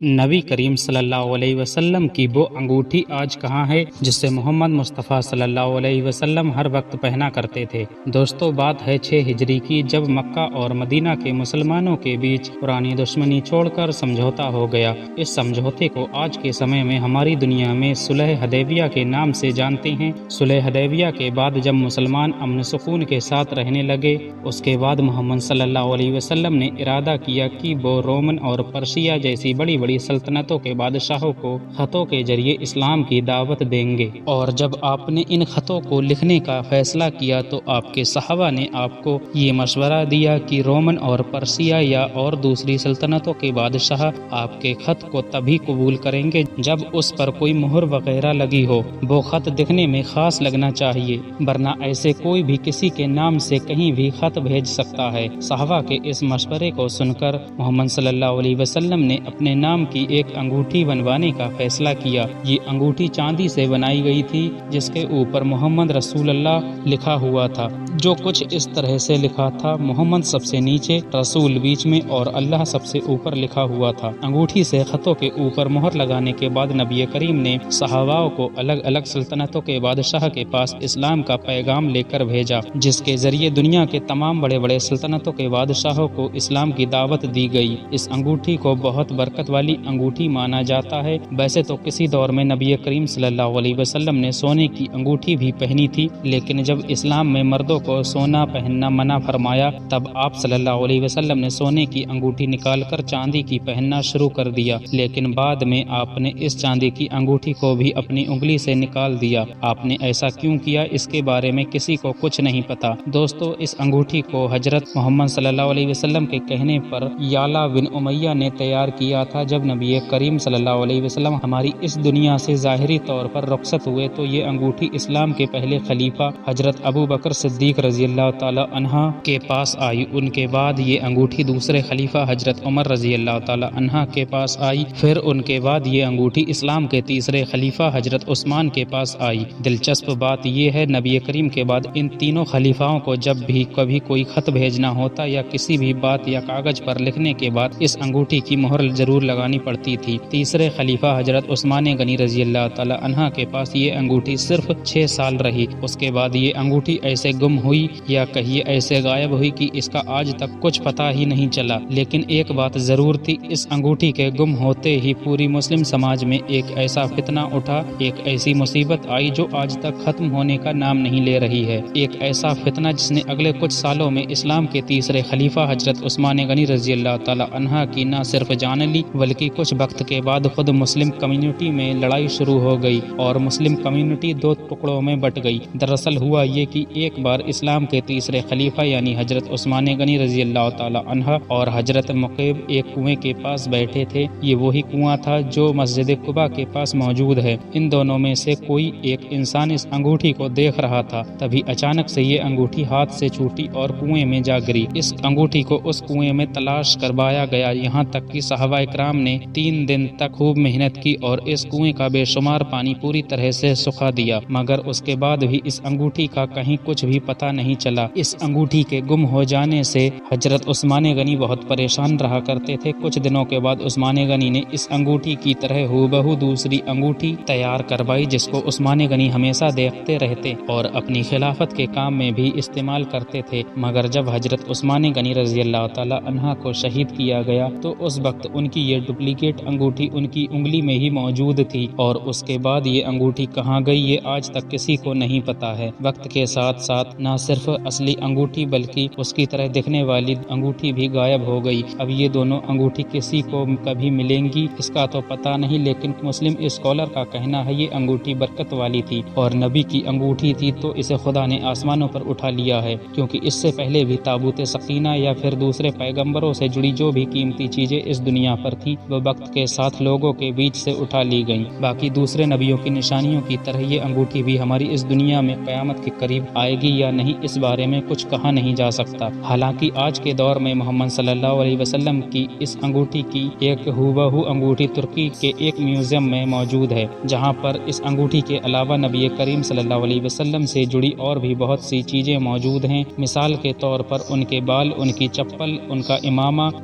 نبی کریم صلی اللہ علیہ وسلم کی وہ انگوٹھی آج کہاں ہے جسے محمد مصطفیٰ صلی اللہ علیہ وسلم ہر وقت پہنا کرتے تھے۔ دوستو، بات ہے 6 ہجری کی، جب مکہ اور مدینہ کے مسلمانوں کے بیچ پرانی دشمنی چھوڑ کر سمجھوتا ہو گیا۔ اس سمجھوتے کو آج کے سمے میں ہماری دنیا میں صلح حدیبیہ کے نام سے جانتے ہیں۔ صلح حدیبیہ کے بعد جب مسلمان امن سکون کے ساتھ رہنے لگے، اس کے بعد محمد صلی اللہ علیہ وسلم نے ارادہ کیا کہ وہ رومن اور پرشیا جیسی بڑی بڑی سلطنتوں کے بادشاہوں کو خطوں کے ذریعے اسلام کی دعوت دیں گے۔ اور جب آپ نے ان خطوں کو لکھنے کا فیصلہ کیا تو آپ کے صحابہ نے آپ کو یہ مشورہ دیا کہ رومن اور پرشیا یا اور دوسری سلطنتوں کے بادشاہ آپ کے خط کو تبھی قبول کریں گے جب اس پر کوئی مہر وغیرہ لگی ہو۔ وہ خط دکھنے میں خاص لگنا چاہیے، ورنہ ایسے کوئی بھی کسی کے نام سے کہیں بھی خط بھیج سکتا ہے۔ صحابہ کے اس مشورے کو سن کر محمد صلی اللہ علیہ وسلم نے اپنے نام کی ایک انگوٹھی بنوانے کا فیصلہ کیا۔ یہ انگوٹھی چاندی سے بنائی گئی تھی، جس کے اوپر محمد رسول اللہ لکھا ہوا تھا، جو کچھ اس طرح سے لکھا تھا: محمد سب سے نیچے، رسول بیچ میں اور اللہ سب سے اوپر لکھا ہوا تھا۔ انگوٹھی سے خطوں کے اوپر مہر لگانے کے بعد نبی کریم نے صحابہ کو الگ الگ سلطنتوں کے بادشاہ کے پاس اسلام کا پیغام لے کر بھیجا، جس کے ذریعے دنیا کے تمام بڑے بڑے سلطنتوں کے بادشاہوں کو اسلام کی دعوت دی گئی۔ اس انگوٹھی کو بہت برکت والی انگوٹھی مانا جاتا ہے۔ ویسے تو کسی دور میں نبی کریم صلی اللہ علیہ وسلم نے سونے کی انگوٹھی بھی پہنی تھی، لیکن جب اسلام میں مردوں کو سونا پہننا منع فرمایا، تب آپ صلی اللہ علیہ وسلم نے سونے کی انگوٹھی نکال کر چاندی کی پہننا شروع کر دیا، لیکن بعد میں آپ نے اس چاندی کی انگوٹھی کو بھی اپنی انگلی سے نکال دیا۔ آپ نے ایسا کیوں کیا، اس کے بارے میں کسی کو کچھ نہیں پتا۔ دوستو، اس انگوٹھی کو حضرت محمد صلی اللہ علیہ وسلم کے کہنے پر یعلا بن امیہ نے تیار کیا تھا۔ جب نبی کریم صلی اللہ علیہ وسلم ہماری اس دنیا سے ظاہری طور پر رخصت ہوئے تو یہ انگوٹھی اسلام کے پہلے خلیفہ حضرت ابو بکر صدیق رضی اللہ تعالی عنہ کے پاس آئی۔ ان کے بعد یہ انگوٹھی دوسرے خلیفہ حضرت عمر رضی اللہ تعالی عنہ کے پاس آئی۔ پھر ان کے بعد یہ انگوٹھی اسلام کے تیسرے خلیفہ حضرت عثمان کے پاس آئی۔ دلچسپ بات یہ ہے، نبی کریم کے بعد ان تینوں خلیفاؤں کو جب بھی کبھی کوئی خط بھیجنا ہوتا یا کسی بھی بات یا کاغذ پر لکھنے کے بعد اس انگوٹھی کی مہر ضرور لگانی پڑتی تھی۔ تیسرے خلیفہ حضرت عثمان غنی رضی اللہ تعالی عنہ کے پاس یہ انگوٹھی صرف 6 سال رہی۔ اس کے بعد یہ انگوٹھی ایسے گم ہوئی یا کہیے ایسے غائب ہوئی کہ اس کا آج تک کچھ پتہ ہی نہیں چلا۔ لیکن ایک بات ضرور تھی، اس انگوٹھی کے گم ہوتے ہی پوری مسلم سماج میں ایک ایسا فتنہ اٹھا، ایک ایسی مصیبت آئی جو آج تک ختم ہونے کا نام نہیں لے رہی ہے۔ ایک ایسا فتنہ جس نے اگلے کچھ سالوں میں اسلام کے تیسرے خلیفہ حضرت عثمان غنی رضی اللہ تعالی عنہ کی نہ صرف جان لی، بلکہ کچھ وقت کے بعد خود مسلم کمیونٹی میں لڑائی شروع ہو گئی اور مسلم کمیونٹی 2 ٹکڑوں میں بٹ گئی۔ دراصل ہوا یہ کہ ایک بار اسلام کے تیسرے خلیفہ یعنی حضرت عثمان غنی رضی اللہ تعالی عنہ اور حضرت مقیب ایک کنویں کے پاس بیٹھے تھے۔ یہ وہی کنواں تھا جو مسجد قباء کے پاس موجود ہے۔ ان دونوں میں سے کوئی ایک انسان اس انگوٹھی کو دیکھ رہا تھا، تبھی اچانک سے یہ انگوٹھی ہاتھ سے چھوٹی اور کنویں میں جا گری۔ اس انگوٹھی کو اس کنویں میں تلاش کروایا گیا، یہاں تک کہ صحابہ اکرام نے 3 دن تک خوب محنت کی اور اس کنویں کا بے شمار پانی پوری طرح سے سکھا دیا، مگر اس کے بعد بھی اس انگوٹھی کا کہیں کچھ بھی پتہ نہیں چلا۔ اس انگوٹھی کے گم ہو جانے سے حضرت عثمان غنی بہت پریشان رہا کرتے تھے۔ کچھ دنوں کے بعد عثمان غنی نے اس انگوٹھی کی طرح ہو دوسری انگوٹھی تیار کروائی، جس کو عثمان غنی ہمیشہ دیکھتے رہتے اور اپنی خلافت کے کام میں بھی استعمال کرتے تھے۔ مگر جب حضرت عثمان غنی رضی اللہ تعالی عنہ کو شہید کیا گیا تو اس وقت ان کی یہ ڈپلیکیٹ انگوٹھی ان کی انگلی میں ہی موجود تھی، اور اس کے بعد یہ انگوٹھی کہاں گئی یہ آج تک کسی کو نہیں پتا ہے۔ وقت کے ساتھ ساتھ نہ صرف اصلی انگوٹھی بلکہ اس کی طرح دکھنے والی انگوٹھی بھی غائب ہو گئی۔ اب یہ دونوں انگوٹھی کسی کو کبھی ملیں گی اس کا تو پتہ نہیں، لیکن مسلم اسکالر کا کہنا ہے یہ انگوٹھی برکت والی تھی اور نبی کی انگوٹھی تھی، تو اسے خدا نے آسمانوں پر اٹھا لیا ہے، کیونکہ اس سے پہلے بھی تابوت سکینہ یا پھر دوسرے پیغمبروں سے جڑی جو بھی قیمتی چیزیں اس دنیا پر تھیں وہ وقت کے ساتھ لوگوں کے بیچ سے اٹھا لی گئیں۔ باقی دوسرے نبیوں کی نشانیوں کی طرح یہ انگوٹھی بھی ہماری اس دنیا میں قیامت کے قریب آئے گی یا نہیں، اس بارے میں کچھ کہا نہیں جا سکتا۔ حالانکہ آج کے دور میں محمد صلی اللہ علیہ وسلم کی اس انگوٹھی کی ایک ہو انگوٹھی ترکی کے ایک میوزیم میں موجود ہے، جہاں پر اس انگوٹھی کے علاوہ نبی کریم صلی اللہ علیہ وسلم سے جڑی اور بھی بہت سی چیزیں موجود ہیں۔ مثال کے طور پر ان کے بال، ان کی چپل، ان کا امامہ،